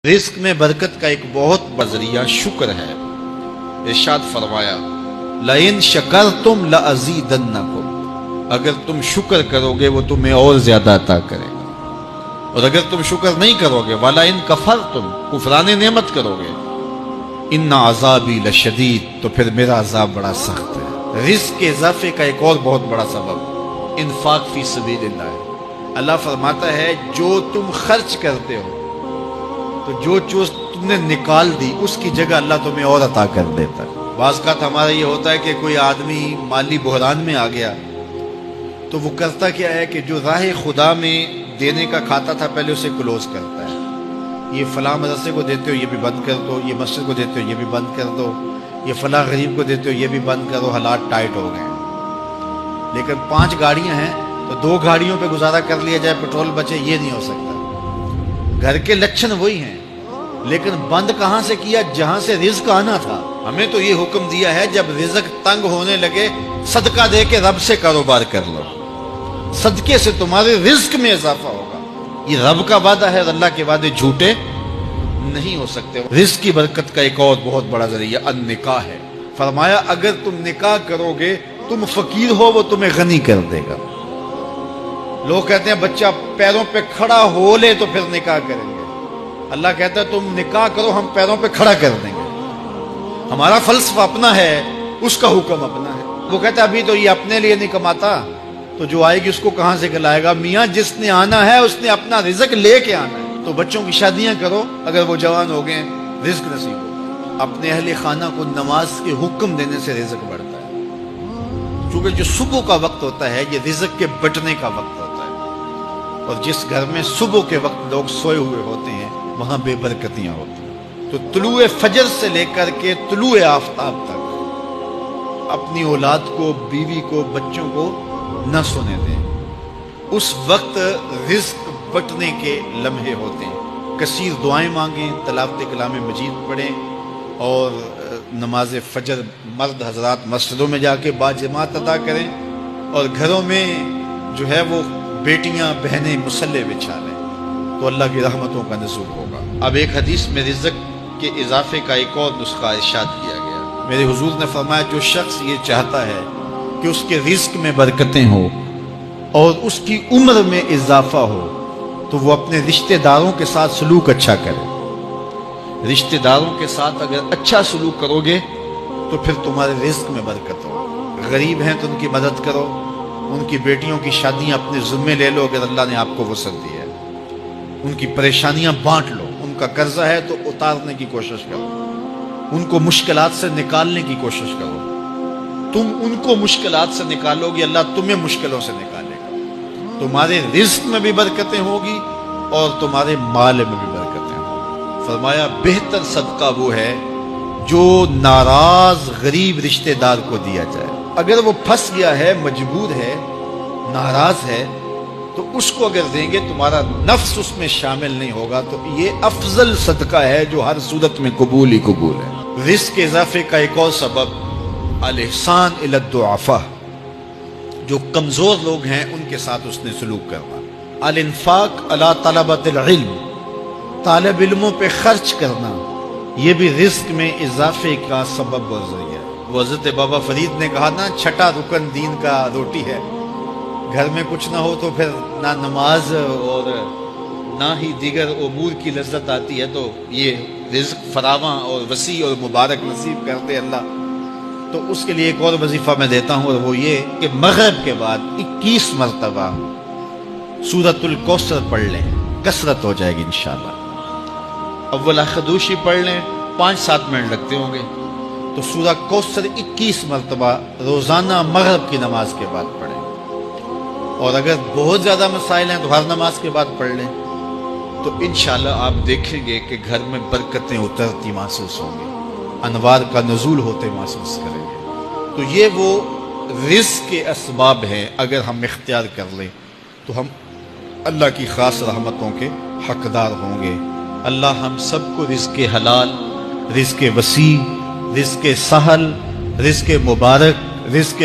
رزق میں برکت کا ایک بہت بڑا ذریعہ شکر ہے۔ ارشاد فرمایا لَإِن شَكَرْتُمْ لَأَزِيدَنَّكُمْ، اگر تم شکر کرو گے وہ تمہیں اور زیادہ عطا کرے گا، اور اگر تم شکر نہیں کرو گے وَلَئِن كَفَرْتُمْ، کفران نعمت کرو گے إِنَّ عَذَابِي لَشَدِيدٌ، تو پھر میرا عذاب بڑا سخت ہے۔ رزق کے اضافے کا ایک اور بہت بڑا سبب انفاق فی سبیل اللہ ہے۔ اللہ فرماتا ہے جو تم خرچ کرتے ہو تو جو چیز تم نے نکال دی اس کی جگہ اللہ تمہیں اور عطا کر دیتا ہے۔ بعض کا ہمارا یہ ہوتا ہے کہ کوئی آدمی مالی بحران میں آ گیا تو وہ کرتا کیا ہے کہ جو راہ خدا میں دینے کا کھاتا تھا پہلے اسے کلوز کرتا ہے۔ یہ فلاں مدرسے کو دیتے ہو یہ بھی بند کر دو، یہ مسجد کو دیتے ہو یہ بھی بند کر دو، یہ فلاں غریب کو دیتے ہو یہ بھی بند کرو، حالات ٹائٹ ہو گئے۔ لیکن 5 گاڑیاں ہیں تو 2 گاڑیوں پہ گزارا کر لیا جائے، پیٹرول بچے، یہ نہیں ہو سکتا۔ گھر کے لچھن وہی ہیں لیکن بند کہاں سے کیا؟ جہاں سے رزق آنا تھا۔ ہمیں تو یہ حکم دیا ہے جب رزق تنگ ہونے لگے صدقہ دے کے رب سے کاروبار کر لو، صدقے سے تمہارے رزق میں اضافہ ہوگا۔ یہ رب کا وعدہ ہے اور اللہ کے وعدے جھوٹے نہیں ہو سکتے۔ رزق کی برکت کا ایک اور بہت بڑا ذریعہ النکاح ہے۔ فرمایا اگر تم نکاح کرو گے تم فقیر ہو وہ تمہیں غنی کر دے گا۔ لوگ کہتے ہیں بچہ پیروں پہ کھڑا ہو لے تو پھر نکاح کریں گے۔ اللہ کہتا ہے تم نکاح کرو ہم پیروں پہ کھڑا کر دیں گے۔ ہمارا فلسفہ اپنا ہے، اس کا حکم اپنا ہے۔ وہ کہتا ہے ابھی تو یہ اپنے لیے نہیں کماتا تو جو آئے گی اس کو کہاں سے کھلائے گا؟ میاں جس نے آنا ہے اس نے اپنا رزق لے کے آنا ہے۔ تو بچوں کی شادیاں کرو اگر وہ جوان ہو گئے، رزق نصیب ہو۔ اپنے اہل خانہ کو نماز کے حکم دینے سے رزق بڑھتا ہے، کیونکہ جو صبح کا وقت ہوتا ہے یہ رزق کے بٹنے کا وقت ہوتا ہے، اور جس گھر میں صبح کے وقت لوگ سوئے ہوئے ہوتے ہیں وہاں بے برکتیاں ہوتی ہیں۔ تو طلوع فجر سے لے کر کے طلوع آفتاب تک اپنی اولاد کو، بیوی کو، بچوں کو نہ سونے دیں۔ اس وقت رزق بٹنے کے لمحے ہوتے ہیں۔ کثیر دعائیں مانگیں، تلاوت کلام مجید پڑھیں، اور نماز فجر مرد حضرات مسجدوں میں جا کے باجماعت ادا کریں، اور گھروں میں جو ہے وہ بیٹیاں بہنیں مصلے بچھا لیں تو اللہ کی رحمتوں کا نزول ہوگا۔ اب ایک حدیث میں رزق کے اضافے کا ایک اور نسخہ ارشاد کیا گیا۔ میرے حضور نے فرمایا جو شخص یہ چاہتا ہے کہ اس کے رزق میں برکتیں ہوں اور اس کی عمر میں اضافہ ہو تو وہ اپنے رشتہ داروں کے ساتھ سلوک اچھا کرے۔ رشتہ داروں کے ساتھ اگر اچھا سلوک کرو گے تو پھر تمہارے رزق میں برکت ہو۔ غریب ہیں تو ان کی مدد کرو، ان کی بیٹیوں کی شادیاں اپنے ذمے لے لو اگر اللہ نے آپ کو وسعت دی ہے، ان کی پریشانیاں بانٹ لو، ان کا قرضہ ہے تو اتارنے کی کوشش کرو، ان کو مشکلات سے نکالنے کی کوشش کرو۔ تم ان کو مشکلات سے نکالو گے اللہ تمہیں مشکلوں سے نکالے گا۔ تمہارے رزق میں بھی برکتیں ہوگی اور تمہارے مال میں بھی برکتیں ہوگی۔ فرمایا بہتر صدقہ وہ ہے جو ناراض غریب رشتہ دار کو دیا جائے۔ اگر وہ پھنس گیا ہے، مجبور ہے، ناراض ہے، تو اس کو اگر دیں گے تمہارا نفس اس میں شامل نہیں ہوگا، تو یہ افضل صدقہ ہے جو ہر صورت میں قبول ہی قبول ہے۔ رزق کے اضافے کا ایک اور سبب الاحسان الی الضعفاء، جو کمزور لوگ ہیں ان کے ساتھ اس نے سلوک کرنا۔ الانفاق علی طلبۃ العلم، طالب علموں پہ خرچ کرنا، یہ بھی رزق میں اضافے کا سبب و ذریعہ ہے۔ وہ حضرت بابا فرید نے کہا نا چھٹا رکن دین کا روٹی ہے۔ گھر میں کچھ نہ ہو تو پھر نہ نماز اور نہ ہی دیگر امور کی لذت آتی ہے، تو یہ رزق فراواں اور وسیع اور مبارک نصیب کرتے اللہ۔ تو اس کے لیے ایک اور وظیفہ میں دیتا ہوں، اور وہ یہ کہ مغرب کے بعد 21 مرتبہ سورۃ الکوثر پڑھ لیں، کثرت ہو جائے گی انشاءاللہ۔ اول خدوشی پڑھ لیں، 5-7 منٹ لگتے ہوں گے، تو سورہ کوثر 21 مرتبہ روزانہ مغرب کی نماز کے بعد پڑھیں، اور اگر بہت زیادہ مسائل ہیں تو ہر نماز کے بعد پڑھ لیں، تو انشاءاللہ آپ دیکھیں گے کہ گھر میں برکتیں اترتی محسوس ہوں گی، انوار کا نزول ہوتے محسوس کریں گے۔ تو یہ وہ رزق کے اسباب ہیں، اگر ہم اختیار کر لیں تو ہم اللہ کی خاص رحمتوں کے حقدار ہوں گے۔ اللہ ہم سب کو رزق حلال، رزق وسیع، رزق سہل، رزق مبارک، رزق